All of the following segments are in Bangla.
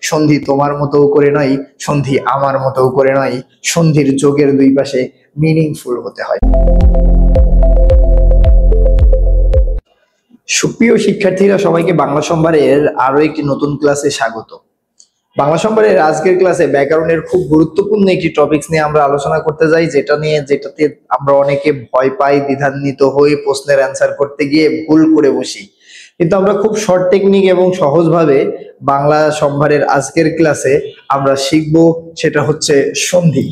সন্ধি তোমার মতো করে নয়, সন্ধি আমার মতো করে নয়, সন্ধির যোগের দুই পাশে মিনিংফুল হতে হয়। সুপ্রিয় শিক্ষার্থীরা, সবাইকে বাংলা সম্ভারের আরো একটি নতুন ক্লাসে স্বাগত। বাংলা সম্ভারের আজকের ক্লাসে ব্যাকরণের খুব গুরুত্বপূর্ণ একটি টপিকস নিয়ে আমরা আলোচনা করতে যাই, যেটাতে আমরা অনেকে ভয় পাই, দ্বিধান্বিত হয়ে প্রশ্নের অ্যান্সার করতে গিয়ে ভুল করে বসি। কিন্তু আমরা খুব শর্ট টেকনিক এবং সহজভাবে বাংলা সম্ভারের আজকের ক্লাসে আমরা শিখব, সেটা হচ্ছে সন্ধি।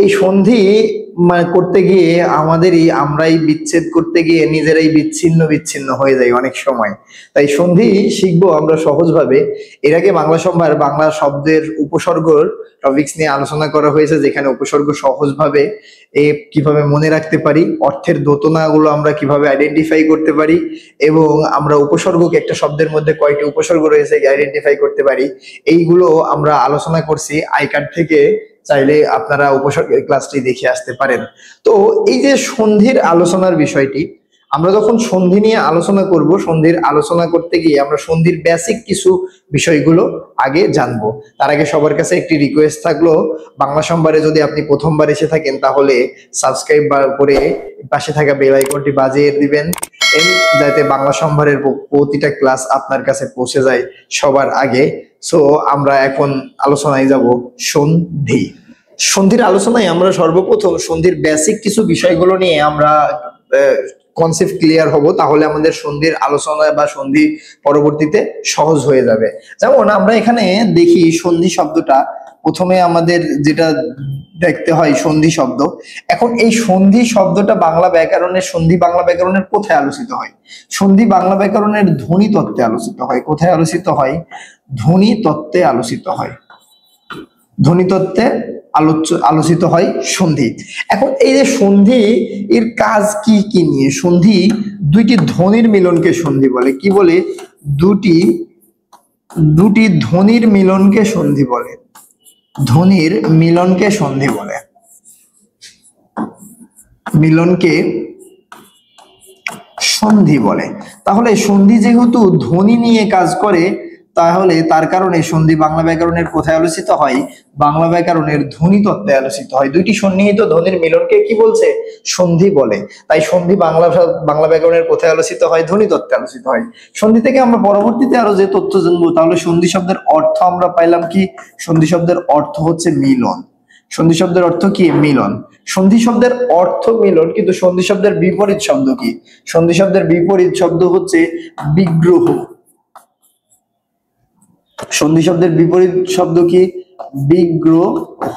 এই সন্ধি করতে গিয়ে আমরাই বিচ্ছেদ করতে গিয়ে নিজেরাই বিচ্ছিন্ন বিচ্ছিন্ন হয়ে যাই অনেক সময়। তাই সন্ধি শিখবো আমরা সহজভাবে। এর আগে বাংলা সম্ভার বাংলা শব্দের উপসর্গর টপিকস নিয়ে আলোচনা করা হয়েছে, যেখানে উপসর্গ সহজভাবে কিভাবে মনে রাখতে পারি, অর্থের দোতনাগুলো আমরা কিভাবে আইডেন্টিফাই করতে পারি, এবং আমরা উপসর্গকে একটা শব্দের মধ্যে কয়টি উপসর্গ রয়েছে আইডেন্টিফাই করতে পারি, এইগুলো আমরা আলোচনা করছি। আই কার্ড থেকে চাইলে আপনারা উপসর্গের ক্লাসটি দেখে আসতে পারেন। তো এই যে সন্ধির আলোচনার বিষয়টি, আমরা যখন সন্ধি নিয়ে আলোচনা করব, সন্ধির আলোচনা করতে গিয়ে আমরা সন্ধির বেসিক কিছু বিষয়গুলো আগে জানবো। তার আগে সবার কাছে একটি রিকোয়েস্ট থাকলো, বাংলা সম্ভারে যদি আপনি প্রথমবার এসে থাকেন তাহলে সাবস্ক্রাইব করে পাশে থাকা বেল আইকনটি বাজিয়ে দিবেন, যাতে বাংলা সম্ভারের প্রতিটা ক্লাস আপনার কাছে পৌঁছে যায় সবার আগে। সো আমরা এখন আলোচনায় যাব সন্ধি। সন্ধির আলোচনায় আমরা সর্বপ্রথম সন্ধির বেসিক কিছু বিষয়গুলো নিয়ে আমরা কনসেপ্ট ক্লিয়ার হব, তাহলে আমাদের সন্ধির আলোচনা বা সন্ধি পরবর্তীতে সহজ হয়ে যাবে। যেমন আমরা এখানে দেখি সন্ধি শব্দটা, প্রথমে আমাদের যেটা দেখতে হয় সন্ধি শব্দ। এখন এই সন্ধি শব্দটা বাংলা ব্যাকরণের, সন্ধি বাংলা ব্যাকরণের কোথায় আলোচিত হয়? সন্ধি বাংলা ব্যাকরণের ধ্বনি তত্ত্বে আলোচিত হয়। কোথায় আলোচিত হয়? ধ্বনি তত্ত্বে আলোচিত হয়। ধ্বনি তত্ত্বে আলোচিত হয় সন্ধি। এখন এই যে সন্ধি এর কাজ কি কি নিয়ে? সন্ধি দুইটি ধ্বনির মিলনকে সন্ধি বলে। কি বলে? দুটি ধ্বনির মিলনকে সন্ধি বলে। ধ্বনির মিলনকে সন্ধি বলে। মিলনকে সন্ধি বলে। তাহলে সন্ধি যেহেতু ধ্বনি নিয়ে কাজ করে, তাহলে তার কারণে সন্ধি বাংলা ব্যাকরণের কোথায় আলোচিত হয়? বাংলা ব্যাকরণের ধ্বনি তত্ত্বে আলোচিত হয়। দুইটি সন্নিহিত ধ্বনির মিলনকে কি বলছে? সন্ধি বলে। তাই সন্ধি বাংলা ব্যাকরণের কোথায় আলোচিত হয়? ধ্বনি তত্ত্বে আলোচিত হয়। সন্ধি থেকে আমরা পরবর্তীতে আরো যে তথ্য জানবো, তাহলে সন্ধি শব্দের অর্থ আমরা পাইলাম কি? সন্ধি শব্দের অর্থ হচ্ছে মিলন। সন্ধি শব্দের অর্থ কি? মিলন। সন্ধি শব্দের অর্থ মিলন, কিন্তু সন্ধি শব্দের বিপরীত শব্দ কি? সন্ধি শব্দের বিপরীত শব্দ হচ্ছে বিগ্রহ। সন্ধি শব্দের বিপরীত শব্দ কি? বিগ্রহ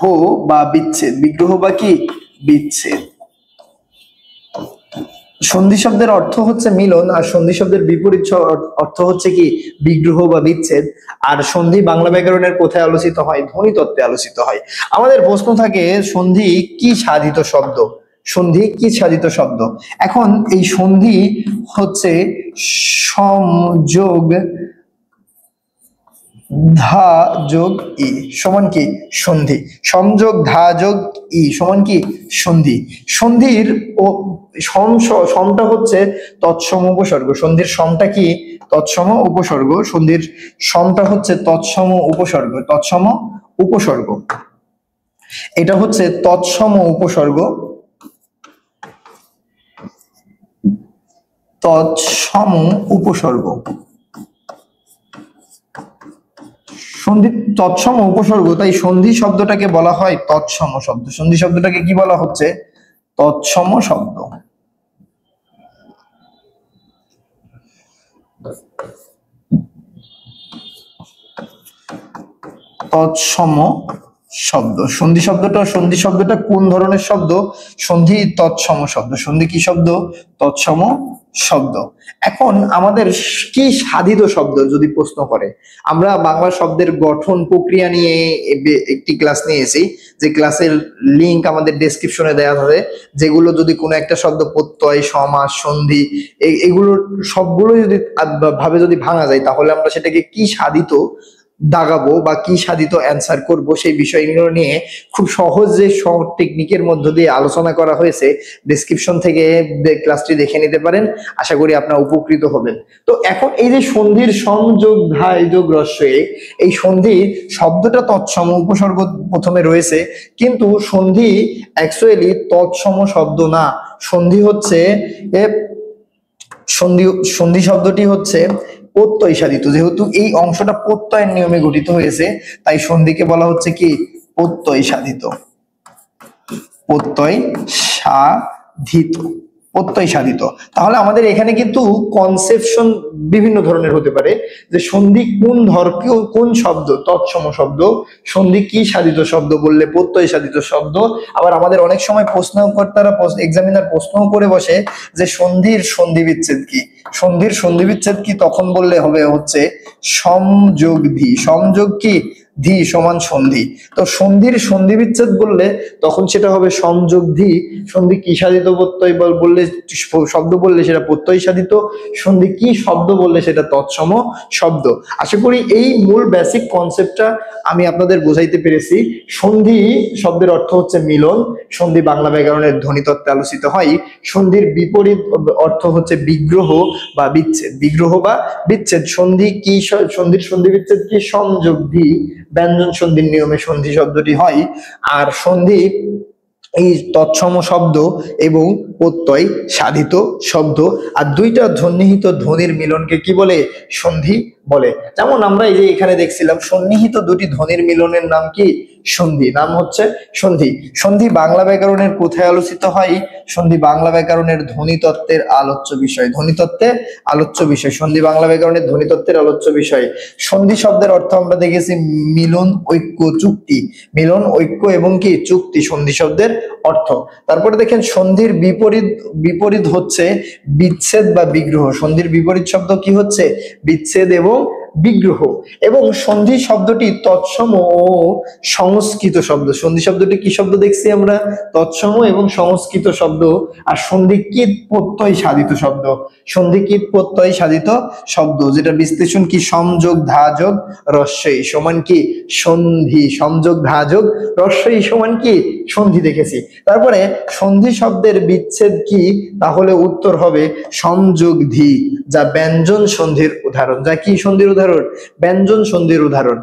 বা বিচ্ছেদ। বিগ্রহ বা কি? বিচ্ছেদ। সন্ধি শব্দের অর্থ হচ্ছে মিলন, আর সন্ধি শব্দের বিপরীত অর্থ হচ্ছে কি? বিগ্রহ বা বিচ্ছেদ। আর সন্ধি বাংলা ব্যাকরণের কোথায় আলোচিত হয়? ধ্বনি তত্ত্বে আলোচিত হয়। আমাদের প্রশ্ন থাকে, সন্ধি কি সাধিত শব্দ? সন্ধি কি সাধিত শব্দ? এখন এই সন্ধি হচ্ছে সংযোগ ধা যোগ ই সমান কি? সন্ধি। সংযোগ ধা যোগ ই সমান কি? সন্ধি। সন্ধির সমটা হচ্ছে তৎসম উপসর্গ। সন্ধির সমটা কি? তৎসম উপসর্গ। সন্ধির সমটা হচ্ছে তৎসম উপসর্গ। তৎসম উপসর্গ, এটা হচ্ছে তৎসম উপসর্গ। তৎসম উপসর্গ। সন্ধি তৎসম উপসর্গ, তাই সন্ধি শব্দটাকে বলা হয় তৎসম শব্দ। সন্ধি শব্দটাকে কি বলা হচ্ছে? তৎসম শব্দ। তৎসম শব্দ। সন্ধি শব্দটা কোন ধরনের শব্দ? সন্ধি তৎসম শব্দ। সন্ধি কি শব্দ? তৎসম শব্দ। এখন আমাদের কি সাধিত শব্দ যদি প্রশ্ন করে, আমরা বাংলা শব্দের গঠন প্রক্রিয়া নিয়ে একটি ক্লাস নিয়েছি, যে ক্লাসের লিংক আমাদের ডেসক্রিপশনে দেওয়া হবে। যেগুলো যদি কোনো একটা শব্দ প্রত্যয়, সমাস, সন্ধি, এগুলো সবগুলো যদি ভাবে ভাঙা যায়, তাহলে আমরা সেটাকে কি সাধিত দাগাবো বা কি সাধিত অ্যান্সার করব, সেই বিষয়গুলো নিয়ে খুব সহজ যে টেকনিকের মধ্য দিয়ে আলোচনা করা হয়েছে, ডেসক্রিপশন থেকে ক্লাসটি দেখে নিতে পারেন। আশা করি আপনারা উপকৃত হবেন। তো এখন এই যে সন্ধির সংযোগ ধায় যোগ রস্যই, এই সন্ধি শব্দটা তৎসম উপসর্গ প্রথমে রয়েছে, কিন্তু সন্ধি অ্যাকচুয়ালি তৎসম শব্দ না। সন্ধি হচ্ছে সন্ধি সন্ধি শব্দটি হচ্ছে প্রত্যয় সাধিত। যেহেতু এই অংশটা প্রত্যয়ের নিয়মে গঠিত হয়েছে, তাই সন্ধিকে বলা হচ্ছে কি প্রত্যয় সাধিত। প্রত্যয় সাধিত, প্রত্যয় সাধিত। তাহলে আমাদের এখানে কিন্তু কনসেপশন বিভিন্ন ধরনের হতে পারে, যে সন্ধি কোন শব্দ তৎসম শব্দ, সন্ধি কি সাধিত শব্দ বললে প্রত্যয় সাধিত শব্দ। আবার আমাদের অনেক সময় প্রশ্নকর্তারা এক্সামিনার প্রশ্ন করে বসে যে সন্ধির সন্ধি বিচ্ছেদ কি, সন্ধির সন্ধি বিচ্ছেদ কি, তখন বললে হবে হচ্ছে সমযোগ ধি। সমযোগ কি, ধি সমান সন্ধি। তো সন্ধির সন্ধি বিচ্ছেদ বললে তখন সেটা হবে সমযোগ ধি। সন্ধি কি সাধিত প্রত্যয় বললে শব্দ বললে সেটা প্রত্যয় সাধিত, সন্ধি কি শব্দ বললে সেটা তৎসম শব্দ। আশা করি এই মূল বেসিক কনসেপ্টটা আমি আপনাদের বোঝাইতে পেরেছি। সন্ধি শব্দের অর্থ হচ্ছে মিলন। সন্ধি বাংলা ব্যাকরণের ধ্বনিতত্ত্বে আলোচিত হয়। সন্ধির বিপরীত অর্থ হচ্ছে বিগ্রহ বা বিচ্ছেদ, বিগ্রহ বা বিচ্ছেদ। সন্ধি কি, সন্ধির সন্ধি বিচ্ছেদ কি, সংযোগ ধি ব্যঞ্জন সন্ধির নিয়মে সন্ধি শব্দটি হয়। আর সন্ধি এই তৎসম শব্দ এবং প্রত্যয় সাধিত শব্দ, আর দুইটা ধ্বনিহিত ধ্বনির মিলনকে কি বলে, সন্ধি বলে। যেমন আমরা এই যে এখানে দেখছিলাম সন্নিহিত দুটি ধ্বনির মিলনের নাম কি, সন্ধি, নাম হচ্ছে সন্ধি। সন্ধি বাংলা ব্যাকরণের কোথায় আলোচিত হয়, সন্ধি বাংলা ব্যাকরণের ধ্বনিতত্ত্বের আলোচ্য বিষয়, ধ্বনিতত্ত্বের আলোচ্য বিষয়, সন্ধি বাংলা ব্যাকরণের ধ্বনিতত্ত্বের আলোচ্য বিষয়। সন্ধি শব্দের অর্থ আমরা দেখেছি মিলন, ঐক্য, চুক্তি। মিলন, ঐক্য এবং কি চুক্তি সন্ধি শব্দের অর্থ। তারপরে দেখেন সন্ধির বিপরীত হচ্ছে বিচ্ছেদ বা বিগ্রহ। সন্ধির বিপরীত শব্দ কি হচ্ছে, বিচ্ছেদ এবং বিগ্রহ। এবং সন্ধি শব্দটি তৎসম ও সংস্কৃত শব্দ। সন্ধি শব্দটি কি শব্দ দেখছি আমরা, তৎসম এবং সংস্কৃত শব্দ। আর সন্ধিকৃত প্রত্যয় সাধিত শব্দ, সন্ধিকৃত প্রত্যয় সাধিত শব্দ, যেটা বিশ্লেষণ কি সমযোগ ধাযোগ রস্যই সমান কি সন্ধি, সমযোগ ধাযোগ রস্যই সমান কি সন্ধি দেখেছি। তারপরে সন্ধি শব্দের বিচ্ছেদ কি, তাহলে উত্তর হবে সংযোগ ধি, যা ব্যঞ্জন সন্ধির উদাহরণ। যা কি সন্ধির উদাহরণ, ব্যঞ্জন সন্ধির উদাহরণ।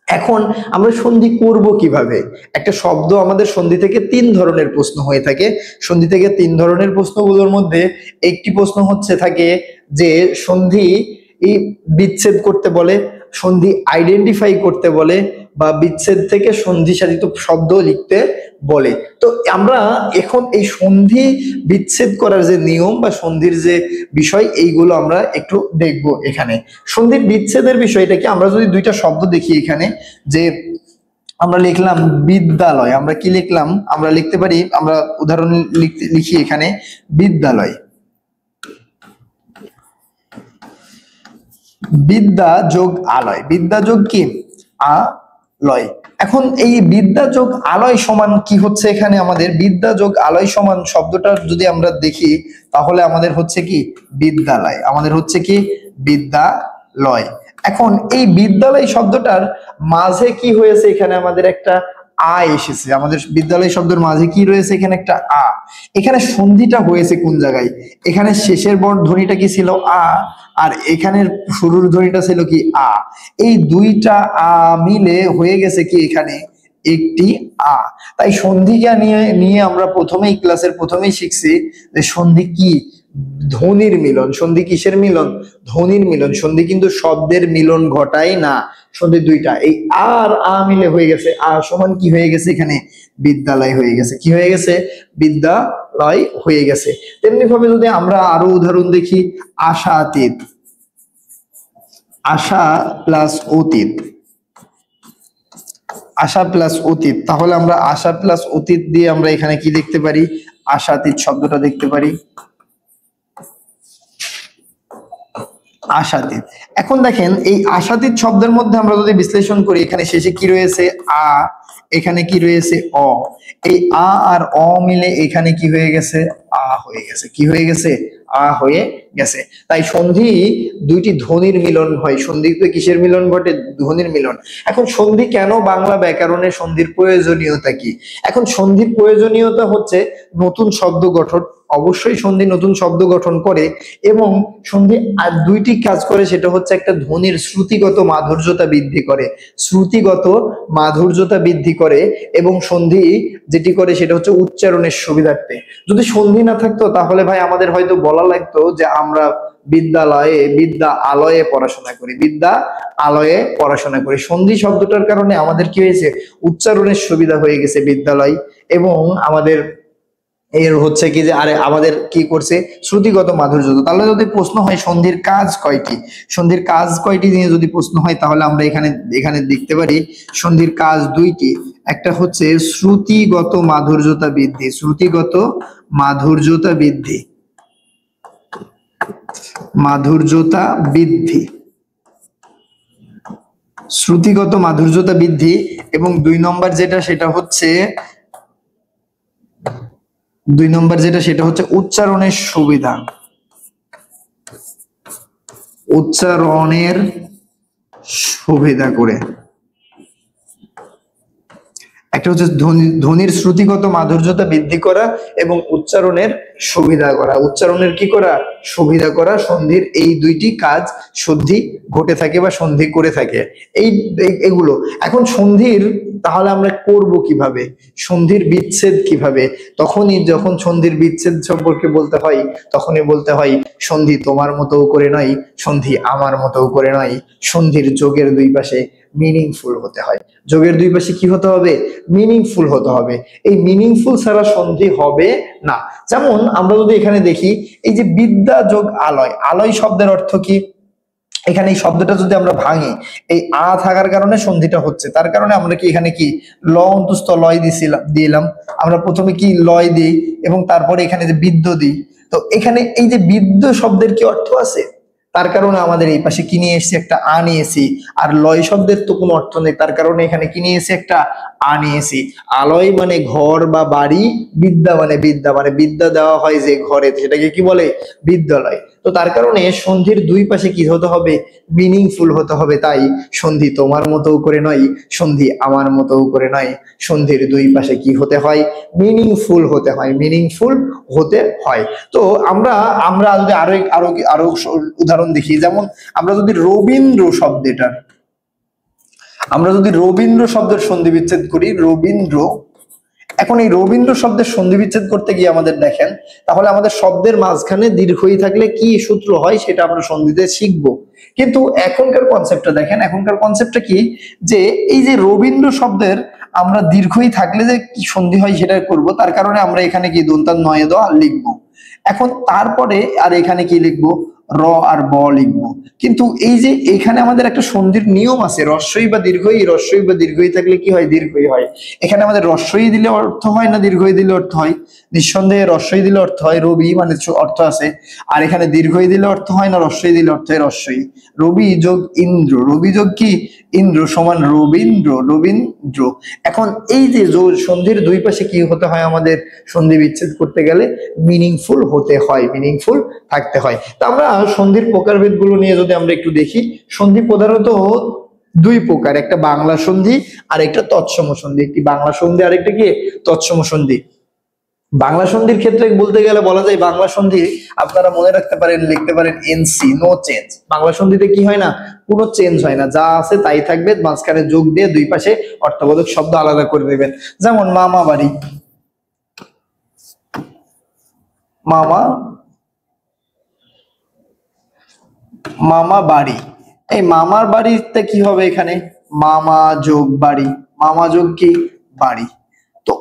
এখন আমরা সন্ধি করব কিভাবে, একটা শব্দ আমাদের সন্ধি থেকে তিন ধরনের প্রশ্ন হয়ে থাকে। সন্ধি থেকে তিন ধরনের প্রশ্নগুলোর মধ্যে একটি প্রশ্ন হচ্ছে থাকে যে সন্ধি বিচ্ছেদ করতে বলে, সন্ধি আইডেন্টিফাই করতে বলে, বা বিচ্ছেদ থেকে সন্ধি সাধিত শব্দ লিখতে বলে। তো আমরা এখন এই সন্ধি বিচ্ছেদ করার যে নিয়ম বা সন্ধির যে বিষয়, এইগুলো আমরা একটু দেখব এখানে। সন্ধির বিচ্ছেদের বিষয়টা কি, আমরা যদি দুইটা শব্দ দেখি এখানে, যে আমরা লিখলাম বিদ্যালয়, আমরা কি লিখলাম, আমরা লিখতে পারি, আমরা উদাহরণ লিখি এখানে বিদ্যালয়, বিদ্যা যোগ আলয়, বিদ্যা যোগ কি আলয়। এখন এই বিদ্যা যোগ আলয় সমান কি হচ্ছে, এখানে আমাদের বিদ্যা যোগ আলয় সমান শব্দটা যদি আমরা দেখি, তাহলে আমাদের হচ্ছে কি বিদ্যালয়, আমাদের হচ্ছে কি বিদ্যালয়। এখন এই বিদ্যালয় শব্দটার মাঝে কি হয়েছে, এখানে আমাদের একটা আ এসেছে। আমাদের বিদ্যালয় শব্দের মাঝে কি রয়েছে, এখানে একটা আ। এখানে সন্ধিটা হয়েছে কোন জায়গায়, এখানে শেষের ধ্বনিটা কি ছিল আ, আর এখানের শুরুর ধ্বনিটা ছিল কি আ। এই দুইটা আ মিলে হয়ে গেছে কি এখানে একটি আ। তাই সন্ধিকে নিয়ে আমরা প্রথমেই ক্লাসের প্রথমেই শিখছি যে সন্ধি কি, ধ্বনির মিলন। সন্ধি কিসের মিলন, ধ্বনির মিলন। সন্ধি কিন্তু শব্দের মিলন ঘটায় না। সন্ধি দুইটা, এই আর আ মিলে হয়ে গেছে, আ সমান কি হয়ে গেছে, এখানে বিদ্যালয় হয়ে গেছে। কি হয়ে গেছে, বিদ্যালয় হয়ে গেছে। তেমনি ভাবে যদি আমরা আরো উদাহরণ দেখি, আশাতীত, আশা প্লাস অতীত, আশা প্লাস অতীত। তাহলে আমরা আশা প্লাস অতীত দিয়ে আমরা এখানে কি দেখতে পারি, আশাতীত শব্দটা দেখতে পারি, আশাতীত। এখন দেখেন এই আশাতীত শব্দের মধ্যে আমরা যদি বিশ্লেষণ করি, এখানে শেষে কি রয়েছে আ, এখানে কি রয়েছে অ। এই আ আর অ মিলে এখানে কি হয়ে গেছে, আ হয়ে গেছে। কি হয়ে গেছে, আ হয়ে গেছে। তাই সন্ধি দুইটি ধ্বনির মিলন হয়। সন্ধিতে কিসের মিলন ঘটে? ধ্বনির মিলন। এখন সন্ধি কেন বাংলা ব্যাকরণে সন্ধির প্রয়োজনীয়তা কি? এখন সন্ধির প্রয়োজনীয়তা হচ্ছে নতুন শব্দ গঠন। অবশ্যই সন্ধি নতুন শব্দ গঠন করে এবং সন্ধি আর দুইটি কাজ করে, সেটা হচ্ছে একটা ধ্বনির শ্রুতিগত মাধুর্যতা বৃদ্ধি করে, শ্রুতিগত মাধুর্যতা বৃদ্ধি করে এবং সন্ধি যেটি করে সেটা হচ্ছে উচ্চারণের সুবিধার্থে। যদি সন্ধি না থাকতো তাহলে ভাই আমাদের হয়তো বলা লাগতো যে আমরা বিদ্যা আলয়ে পড়াশোনা করি, বিদ্যা আলয়ে পড়াশোনা করি। সন্ধি শব্দটার কারণে আমাদের কি হয়েছে? উচ্চারণের সুবিধা হয়ে গেছে বিদ্যালয়, এবং আমাদের এর হচ্ছে কি যে আরে আমাদের কি করছে? শ্রুতিগত মাধুর্য। তাহলে যদি প্রশ্ন হয় সন্ধির কাজ কয়টি, সন্ধির কাজ কয়টি নিয়ে যদি প্রশ্ন হয় তাহলে আমরা এখানে এখানে দেখতে পারি সন্ধির কাজ দুইটি। একটা হচ্ছে শ্রুতিগত মাধুর্যতা বৃদ্ধি, শ্রুতিগত মাধুর্যতা বৃদ্ধি, মাধুর্যতা বৃদ্ধি, শ্রুতিগত মাধুর্যতা বৃদ্ধি। এবং দুই নম্বর যেটা সেটা হচ্ছে উচ্চারণের সুবিধা, উচ্চারণের সুবিধা করে। একটা হচ্ছে ধ্বনির শ্রুতিগত মাধুর্যতা বৃদ্ধি করা এবং উচ্চারণের সুবিধা করা। উচ্চারণের কি করা? সুবিধা করা। সন্ধির এই দুইটি কাজ সন্ধি ঘটে থাকে বা সন্ধি করে থাকে এগুলো। এখন সন্ধির তাহলে আমরা করব কিভাবে? সন্ধির বিচ্ছেদ কিভাবে? যখন সন্ধির বিচ্ছেদ সম্পর্কে বলতে হয় তখনই বলতে হয় সন্ধি তোমার মতো করে নয়, সন্ধি আমার মতো করে নয়। সন্ধির যোগের দুই পাশে মিনিংফুল হতে হয়। যোগের দুই পাশে কি হতে হবে? মিনিংফুল হতে হবে। এই মিনিংফুল ছাড়া সন্ধি হবে না। যেমন আমরা যদি এখানে দেখি এই যে বিদ্যা যোগ আলয়, আলয় শব্দের অর্থ কি? এখানে এই শব্দটা যদি আমরা ভাঙি, এই আ থাকার কারণে সন্ধিটা হচ্ছে, তার কারণে আমরা কি এখানে কি ল অন্তস্থ লয় দিলাম। আমরা প্রথমে কি লয় দিই এবং তারপরে এখানে যে বিদ্য দিই। তো এখানে এই যে বিদ্য শব্দের কি অর্থ আছে? তার কারণে আমাদের এই পাশে কি নিয়ে এসেছি? একটা আ নিয়েছি। আর লয় শব্দের তো কোনো অর্থ নেই, তার কারণে এখানে কি নিয়েছি? একটা আ নিয়েছি। আলয় মানে ঘর বা বাড়ি, বিদ্যা মানে বিদ্যা দেওয়া হয় যে ঘরে, সেটাকে কি বলে? বিদ্যালয়। তো তার কারণে সন্ধির দুই পাশে কি হতে হবে? মিনিংফুল হতে হবে। তাই সন্ধি তোমার মতো করে নয়, সন্ধি আমার মতো করে নয়। সন্ধির দুই পাশে কি হতে হয়? মিনিংফুল হতে হয়, মিনিংফুল হতে হয়। তো আমরা আমরা যদি আরো আরো আরো উদাহরণ দেখি, যেমন আমরা যদি রবীন্দ্র শব্দের সন্ধি বিচ্ছেদ করি, রবীন্দ্র। এখন এই রবীন্দ্র শব্দের সন্ধি বিচ্ছেদ করতে গিয়ে আমাদের দেখেন, তাহলে আমাদের শব্দের মাঝখানে দীর্ঘই থাকলে কি সূত্র হয় সেটা আমরা সন্ধিতে শিখবো। কিন্তু এখনকার কনসেপ্টটা দেখেন, এখনকার কনসেপ্টটা কি যে এই যে রবীন্দ্র শব্দের আমরা দীর্ঘই থাকলে যে কি সন্ধি হয় সেটা করব। তার কারণে আমরা এখানে কি দন্তান নয় দ লিখবো। এখন তারপরে আর এখানে কি লিখবো? র আর ব লিখবো। কিন্তু এই যে এখানে আমাদের একটা সন্ধির নিয়ম আছে, রস্বই বা দীর্ঘই, রস্বই বা দীর্ঘই থাকলে কি হয়? দীর্ঘই হয়। এখানে আমাদের রস্বই দিলে অর্থ হয় না দীর্ঘই দিলে অর্থ হয়? নিঃসন্দেহে রস্বই দিলে অর্থ হয়, রবি মানে অর্থ আছে। আর এখানে দীর্ঘই দিলে অর্থ হয় না রস্বই দিলে অর্থ হয় রস্বই। রবি যোগ ইন্দ্র, রবি যোগ কি ইন্দ্র সমান রবীন্দ্র, রবীন্দ্র। এখন এই যে সন্ধির দুই পাশে কি হতে হয়? আমাদের সন্ধি বিচ্ছেদ করতে গেলে মিনিংফুল হতে হয়, মিনিংফুল থাকতে হয়। তা আমরা সন্ধির প্রকারভেদ গুলো নিয়ে যদি আমরা একটু দেখি, সন্ধি প্রধানত দুই প্রকার, একটা বাংলা সন্ধি আর একটা তৎসম সন্ধি। একটি বাংলা সন্ধি আর একটা কি তৎসম সন্ধি। বাংলা সন্ধির ক্ষেত্রে বলতে গেলে বলা যায় বাংলা সন্ধি আপনারা মনে রাখতে পারেন, লিখতে পারেন এনসি, নো চেঞ্জ। বাংলা সন্ধিতে কি হয় না? কোনো চেঞ্জ হয় না, যা আছে তাই থাকবে, মাঝখানে যোগ দিয়ে দুই পাশে অর্থবোধক শব্দ আলাদা করে দেবেন। যেমন মামা বাড়ি, মামা বাড়ি। এই মামার বাড়িতে কি হবে? এখানে মামা যোগ বাড়ি, মামা যোগ কি বাড়ি, তো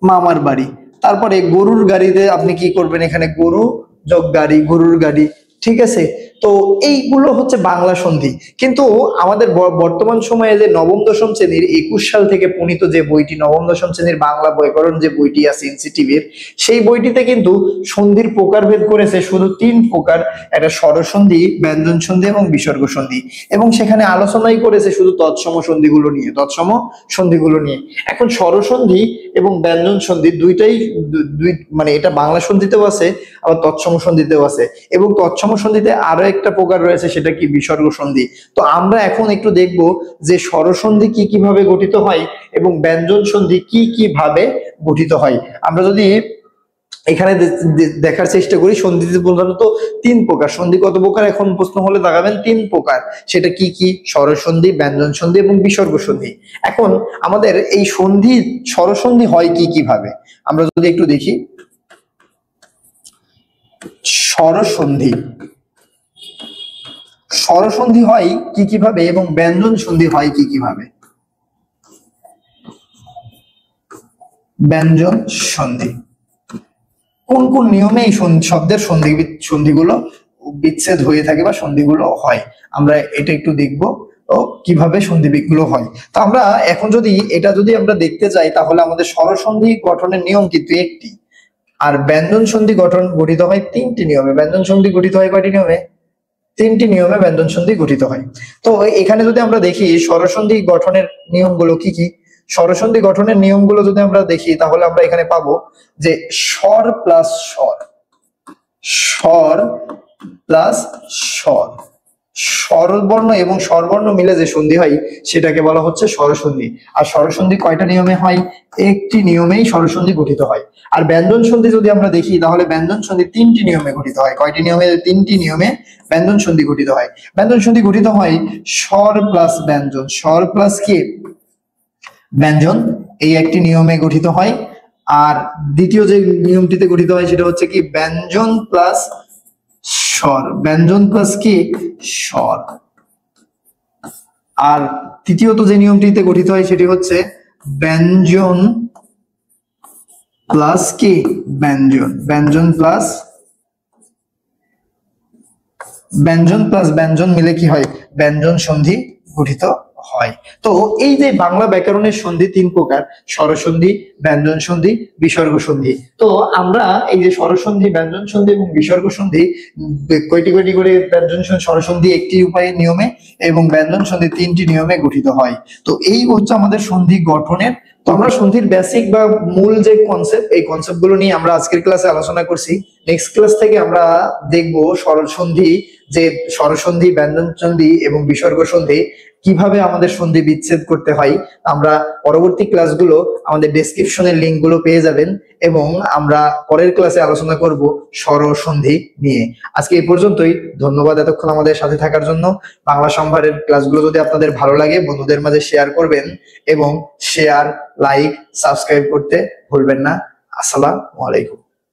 মামার বাড়ি। তারপরে গরুর গাড়িতে আপনি কি করবেন? এখানে গরু যোগ গাড়ি, গরুর গাড়ি। ঠিক আছে। তো এইগুলো হচ্ছে বাংলা সন্ধি। কিন্তু আমাদের বর্তমান সময়ে যে নবম দশম শ্রেণীর 21 সাল থেকে প্রণীত যে বইটি, নবম দশম শ্রেণীর বাংলা ব্যাকরণ যে বইটি আছে এনসিটিভির, সেই বইটিতে কিন্তু সন্ধির প্রকারভেদ করেছে শুধু 3 প্রকার, একটা স্বরসন্ধি, ব্যঞ্জন সন্ধি এবং বিসর্গ সন্ধি, এবং সেখানে আলোচনাই করেছে শুধু তৎসম সন্ধিগুলো নিয়ে, তৎসম সন্ধিগুলো নিয়ে। এখন স্বরসন্ধি এবং ব্যঞ্জন সন্ধি দুইটাই মানে এটা বাংলা সন্ধিতেও আছে আবার তৎসম সন্ধিতেও আছে, এবং তৎসম সন্ধিতে আরো একটা প্রকার রয়েছে, সেটা কি বিসর্গ সন্ধি। তো আমরা এখন একটু দেখব যে স্বরসন্ধি কি কিভাবে গঠিত হয় এবং ব্যঞ্জন সন্ধি কি কিভাবে গঠিত হয়। আমরা যদি এখানে দেখার চেষ্টা করি, সন্ধিতে প্রধানত 3 প্রকার। সন্ধি কত প্রকার এখন প্রশ্ন হলে দাগাবেন 3 প্রকার, সেটা কি কি? স্বরসন্ধি, ব্যঞ্জন সন্ধি এবং বিসর্গ সন্ধি। এখন আমাদের এই সন্ধি, স্বরসন্ধি হয় কি কিভাবে আমরা যদি একটু দেখি। স্বরসন্ধি, স্বরসন্ধি হয় কি কিভাবে এবং ব্যঞ্জন সন্ধি হয় কি কিভাবে। ব্যঞ্জন সন্ধি কোন কোন নিয়মে এই শব্দের সন্ধিগুলো বিচ্ছেদ হয়ে থাকে বা সন্ধিগুলো হয়, আমরা এটা একটু দেখবো কিভাবে সন্ধিগুলো হয়। তো আমরা এখন যদি আমরা দেখতে চাই, তাহলে আমাদের স্বরসন্ধি গঠনের নিয়ম কিন্তু একটি, আর ব্যঞ্জন সন্ধি গঠিত হয় 3টি নিয়মে। ব্যঞ্জন সন্ধি গঠিত হয় কয়টি নিয়মে? 3টি নিয়মে ব্যঞ্জন সন্ধি গঠিত হয়। তো এখানে যদি আমরা দেখি স্বরসন্ধি গঠনের নিয়মগুলো কি কি, স্বরসন্ধি গঠনের নিয়মগুলো যদি আমরা দেখি, তাহলে আমরা এখানে পাবো যে স্বর প্লাস স্বর, স্বর প্লাস স্বর, স্বরবর্ণ এবং স্বরবর্ণ মিলে যে সন্ধি হয় সেটাকে বলা হচ্ছে স্বরসন্ধি। আর স্বরসন্ধি কয়টা নিয়মে হয়? একটি নিয়মেই স্বরসন্ধি গঠিত হয়। আর ব্যঞ্জন সন্ধি যদি আমরা দেখি, তাহলে ব্যঞ্জন সন্ধি 3টি নিয়মে গঠিত হয়। কয়টি নিয়মে? 3টি নিয়মে ব্যঞ্জন সন্ধি গঠিত হয়। ব্যঞ্জন সন্ধি গঠিত হয় স্বর প্লাস ব্যঞ্জন, স্বর প্লাস কি? ব্যঞ্জন, এই একটি নিয়মে গঠিত হয়। আর দ্বিতীয় যে নিয়মটিতে গঠিত হয় সেটা হচ্ছে কি? ব্যঞ্জন প্লাস স্বর, ব্যঞ্জন প্লাস কি? স্বর। আর তৃতীয়ত যে নিয়মটিতে গঠিত হয় সেটি হচ্ছে ব্যঞ্জন প্লাস কি? ব্যঞ্জন, ব্যঞ্জন প্লাস ব্যঞ্জন মিলে কি হয়? ব্যঞ্জন সন্ধি গঠিত হয়। তো এই যে বাংলা ব্যাকরণের সন্ধি 3 প্রকার, স্বরসন্ধি, ব্যঞ্জন সন্ধি, বিসর্গ সন্ধি। তো আমরা এই যে স্বরসন্ধি, ব্যঞ্জন সন্ধি এবং বিসর্গ সন্ধি কয়টি কয়টি করে ব্যঞ্জন স্বরসন্ধি একটি উপায়ে নিয়মে এবং ব্যঞ্জন সন্ধি 3টি নিয়মে গঠিত হয়। তো এই হচ্ছে আমাদের সন্ধি গঠনের। তো আমরা সন্ধির বেসিক বা মূল যে কনসেপ্ট, এই কনসেপ্ট গুলো নিয়ে আমরা আজকের ক্লাসে আলোচনা করছি। নেক্সট ক্লাস থেকে আমরা দেখবো স্বরসন্ধি, যে স্বরসন্ধি, ব্যঞ্জন সন্ধি এবং বিসর্গ সন্ধি কিভাবে আমাদের সন্ধি বিচ্ছেদ করতে হয়। আমরা পরবর্তী ক্লাসগুলো আমাদের ডেসক্রিপশনের লিঙ্কগুলো পেয়ে যাবেন, এবং আমরা পরের ক্লাসে আলোচনা করব স্বরসন্ধি নিয়ে। আজকে এই পর্যন্তই। ধন্যবাদ এতক্ষণ আমাদের সাথে থাকার জন্য। বাংলা সম্ভারের ক্লাসগুলো যদি আপনাদের ভালো লাগে, বন্ধুদের মাঝে শেয়ার করবেন, এবং শেয়ার, লাইক, সাবস্ক্রাইব করতে ভুলবেন না। আসসালামু আলাইকুম।